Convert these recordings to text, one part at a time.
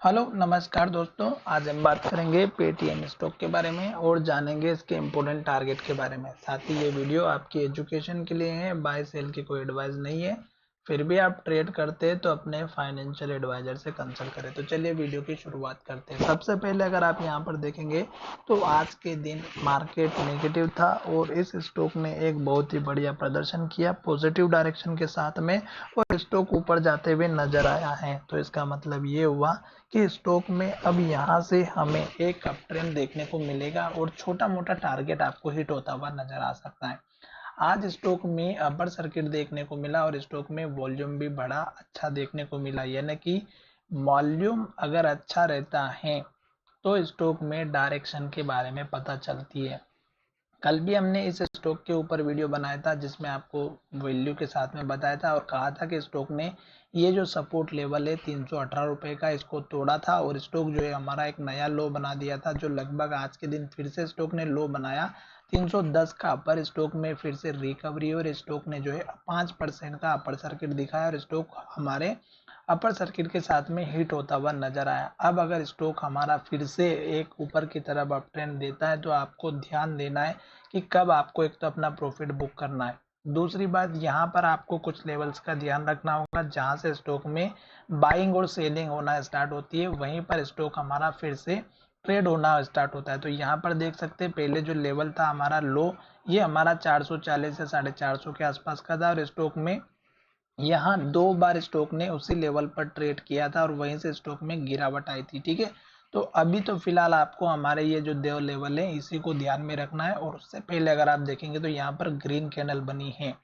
Hello नमस्कार दोस्तों। आज हम बात करेंगे पेटीएम स्टॉक के बारे में और जानेंगे इसके इम्पोर्टेंट टारगेट के बारे में। साथ ही ये वीडियो आपकी एजुकेशन के लिए है, बाय सेल की कोई एडवाइस नहीं है। फिर भी आप ट्रेड करते हैं तो अपने फाइनेंशियल एडवाइजर से कंसल्ट करें। तो चलिए वीडियो की शुरुआत करते हैं। सबसे पहले अगर आप यहाँ पर देखेंगे तो आज के दिन मार्केट नेगेटिव था और इस स्टॉक ने एक बहुत ही बढ़िया प्रदर्शन किया पॉजिटिव डायरेक्शन के साथ में, और स्टॉक ऊपर जाते हुए नजर आया है। तो इसका मतलब ये हुआ कि स्टॉक में अब यहाँ से हमें एक अप ट्रेंड देखने को मिलेगा और छोटा मोटा टारगेट आपको हिट होता हुआ नजर आ सकता है। आज स्टॉक में अपर सर्किट देखने को मिला और स्टॉक में वॉल्यूम भी बड़ा अच्छा देखने को मिला, यानी कि वॉल्यूम अगर अच्छा रहता है तो स्टॉक में डायरेक्शन के बारे में पता चलती है। कल भी हमने इस स्टॉक के ऊपर वीडियो बनाया था जिसमें आपको वैल्यू के साथ में बताया था और कहा था कि स्टॉक ने ये जो सपोर्ट लेवल है 318 रुपए का, इसको तोड़ा था और स्टॉक जो है हमारा एक नया लो बना दिया था, जो लगभग आज के दिन फिर से स्टॉक ने लो बनाया 310 का। अपर स्टॉक में फिर से रिकवरी और स्टॉक ने जो है 5% का अपर सर्किट दिखाया और स्टॉक हमारे अपर सर्किट के साथ में हिट होता हुआ नजर आया। अब अगर स्टॉक हमारा फिर से एक ऊपर की तरफ अप ट्रेंड देता है तो आपको ध्यान देना है कि कब आपको एक तो अपना प्रॉफिट बुक करना है। दूसरी बात, यहाँ पर आपको कुछ लेवल्स का ध्यान रखना होगा जहां से स्टॉक में बाइंग और सेलिंग होना स्टार्ट होती है, वहीं पर स्टॉक हमारा फिर से ट्रेड होना स्टार्ट होता है। तो यहाँ पर देख सकते हैं पहले जो लेवल था हमारा लो, ये हमारा 440 से 450 के आसपास का था और स्टॉक में यहाँ दो बार स्टॉक ने उसी लेवल पर ट्रेड किया था और वहीं से स्टॉक में गिरावट आई थी। ठीक है, तो अभी तो फिलहाल आपको हमारे ये जो दो लेवल है इसी को ध्यान में रखना है। और उससे पहले अगर आप देखेंगे तो यहाँ पर ग्रीन कैंडल बनी है,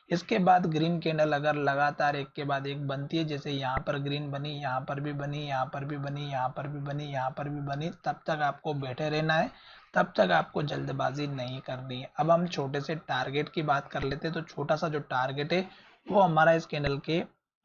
इसके बाद ग्रीन कैंडल अगर लगातार एक के बाद एक बनती है, जैसे यहाँ पर ग्रीन बनी, यहाँ पर भी बनी, यहाँ पर भी बनी, यहाँ पर भी बनी, यहाँ पर भी बनी, तब तक आपको बैठे रहना है, तब तक आपको जल्दबाजी नहीं करनी है। अब हम छोटे से टारगेट की बात कर लेते हैं। तो छोटा सा जो टारगेट है वो हमारा इस कैंडल के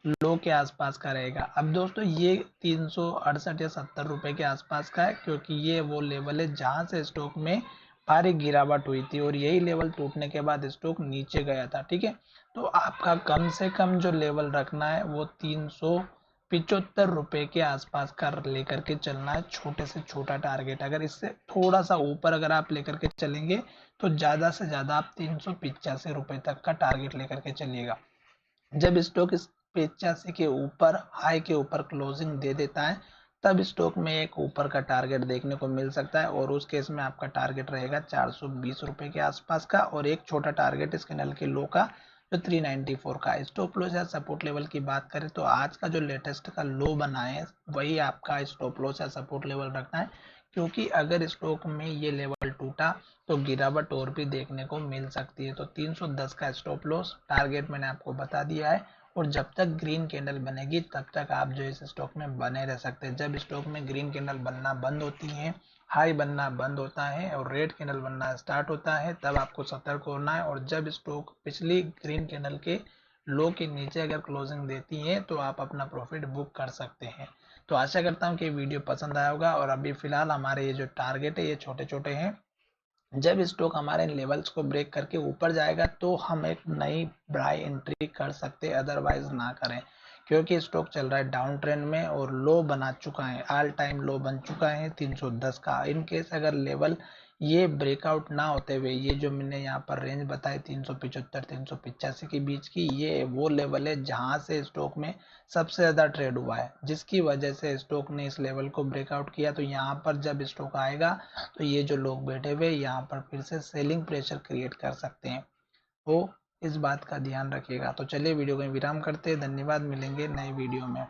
लो के आसपास का रहेगा। अब दोस्तों ये 368 या 70 रुपए के आसपास का है, क्योंकि ये वो लेवल है जहां से स्टॉक में भारी गिरावट हुई थी और यही लेवल टूटने के बाद स्टॉक नीचे गया था। ठीक है, तो आपका कम से कम जो लेवल रखना है वो 375 रुपए के आसपास का लेकर के चलना है। छोटे से छोटा टारगेट, अगर इससे थोड़ा सा ऊपर अगर आप लेकर के चलेंगे तो ज्यादा से ज्यादा आप 385 रुपए तक का टारगेट लेकर के चलिएगा। जब स्टॉक इस 85 के ऊपर हाई के ऊपर क्लोजिंग दे देता है तब स्टॉक में एक ऊपर का टारगेट देखने को मिल सकता है और उस केस में आपका टारगेट रहेगा 420 रुपए के आसपास का और एक छोटा टारगेट इस कैंडल के लो का जो 394 का। स्टॉप लॉस या सपोर्ट लेवल की बात करें तो आज का जो लेटेस्ट का लो बना है वही आपका स्टॉप लॉस या सपोर्ट लेवल रखना है, क्योंकि अगर स्टॉक में ये लेवल टूटा तो गिरावट और भी देखने को मिल सकती है। तो 310 का स्टॉप लॉस टारगेट मैंने आपको बता दिया है और जब तक ग्रीन कैंडल बनेगी तब तक आप जो इस स्टॉक में बने रह सकते हैं। जब स्टॉक में ग्रीन कैंडल बनना बंद होती है, हाई बनना बंद होता है और रेड कैंडल बनना स्टार्ट होता है, तब आपको सतर्क होना है। और जब स्टॉक पिछली ग्रीन कैंडल के लो के नीचे अगर क्लोजिंग देती है तो आप अपना प्रॉफिट बुक कर सकते हैं। तो आशा करता हूँ कि वीडियो पसंद आया होगा। और अभी फिलहाल हमारे ये जो टारगेट है ये छोटे छोटे हैं, जब स्टॉक हमारे लेवल्स को ब्रेक करके ऊपर जाएगा तो हम एक नई बाय एंट्री कर सकते हैं, अदरवाइज ना करें, क्योंकि स्टॉक चल रहा है डाउन ट्रेंड में और लो बना चुका है, ऑल टाइम लो बन चुका है 310 का। इन केस अगर लेवल ये ब्रेकआउट ना होते हुए, ये जो मैंने यहाँ पर रेंज बताई 375 385 के बीच की, ये वो लेवल है जहां से स्टॉक में सबसे ज्यादा ट्रेड हुआ है, जिसकी वजह से स्टॉक ने इस लेवल को ब्रेकआउट किया। तो यहाँ पर जब स्टॉक आएगा तो ये जो लोग बैठे हुए यहाँ पर फिर से सेलिंग प्रेशर क्रिएट कर सकते हैं, वो इस बात का ध्यान रखिएगा। तो चलिए वीडियो को विराम करते हैं, धन्यवाद, मिलेंगे नए वीडियो में।